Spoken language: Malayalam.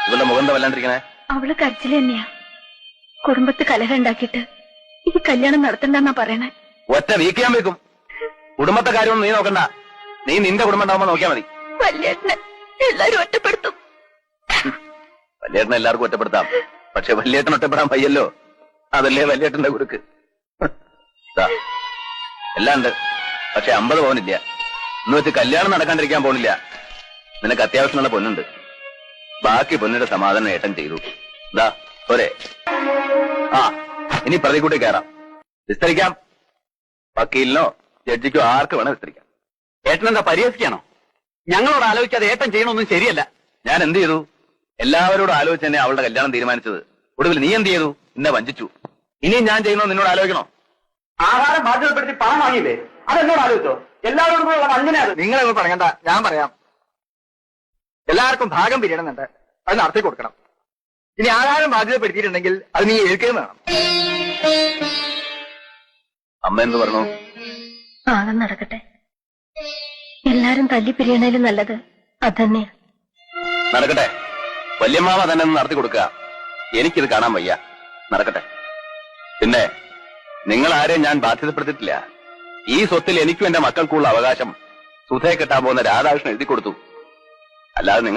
ഇവളുടെ മുഖം എന്താ വല്ലാണ്ടിരിക്കണേ? അവള് കരച്ചില് തന്നെയാ. കുടുംബത്ത് കലഹം ഉണ്ടാക്കിയിട്ട് ഈ കല്യാണം നടത്തണ്ടെന്നാ പറയണേ. ഒറ്റ വീക്കിയാൻ വെക്കും. കുടുംബത്തെ കാര്യമൊന്നും നീ നോക്കണ്ട. നീ നിന്റെ കുടുംബം ഉണ്ടാവുമ്പോ നോക്കിയാ മതി. വല്യേട്ടനെ എല്ലാരും ഒറ്റപ്പെടുത്തും. വല്യേട്ടനെ എല്ലാവർക്കും ഒറ്റപ്പെടുത്താം. പക്ഷെ വല്യേട്ടൻ ഒറ്റപ്പെടാൻ വയ്യല്ലോ. അതല്ലേ വല്യേട്ടന്റെ കുറുക്ക്. എല്ലാം ഉണ്ട്. പക്ഷെ 50 പവനില്ല. എന്ന് വെച്ച് കല്യാണം നടക്കാണ്ടിരിക്കാൻ പോണില്ല. നിനക്ക് അത്യാവശ്യമുള്ള പൊന്നുണ്ട്. ബാക്കി പൊന്നിന്റെ സമാധാനം ഏട്ടൻ ചെയ്തു. ഇതാ പോരെ. ആ ഇനി പ്രതികൂട്ടി കയറാം. വിസ്തരിക്കാം. വക്കീലിനോ ജഡ്ജിക്കോ ആർക്ക് വേണം വിസ്തരിക്കാം. ഏട്ടനെന്താ പരിഹസിക്കാണോ? ഞങ്ങളോട് ആലോചിക്കാതെ ഏട്ടൻ ചെയ്യണമൊന്നും ശരിയല്ല. ഞാൻ എന്ത് ചെയ്തു? എല്ലാവരോടും ആലോചിച്ച് തന്നെ അവളുടെ കല്യാണം തീരുമാനിച്ചത്. ഒടുവിൽ നീ എന്ത് ചെയ്തു? എന്നെ വഞ്ചിച്ചു. ഇനിയും ഞാൻ ചെയ്യുന്നോ നിന്നോട് ആലോചിക്കണോ? ആഹാരം ബാധ്യതപ്പെടുത്തി പണം വാങ്ങിയില്ലേ? അതെന്നോട് ആലോചിച്ചോ? എല്ലാവരോടും കൂടെ അങ്ങനെയാണ്. നിങ്ങളൊന്നും പറയണ്ട, ഞാൻ പറയാം. എല്ലാവർക്കും ഭാഗം പിരിയണമെന്നുണ്ട്. അത് നടത്തി കൊടുക്കണം. ഇനി ആഹാരം ബാധ്യതപ്പെടുത്തിയിട്ടുണ്ടെങ്കിൽ അത് നീ ഏൽക്കുകയും വേണം. അമ്മ എന്ത് പറഞ്ഞു? ആകെ നടക്കട്ടെ. എല്ലാരും തല്ലി പിരിയണേലും നല്ലത് അതന്നെയാ. നടക്കട്ടെ. വല്യമ്മാവ തന്നെ ഒന്ന് നടത്തി കൊടുക്കുക. എനിക്കിത് കാണാൻ വയ്യ. നടക്കട്ടെ. പിന്നെ നിങ്ങൾ ആരെയും ഞാൻ ബാധ്യതപ്പെടുത്തിയിട്ടില്ല. ഈ സ്വത്തിൽ എനിക്കും എന്റെ മക്കൾക്കുള്ള അവകാശം സുധയെ കെട്ടാൻ പോകുന്ന രാധാകൃഷ്ണൻ എഴുതി കൊടുത്തു. അല്ലാതെ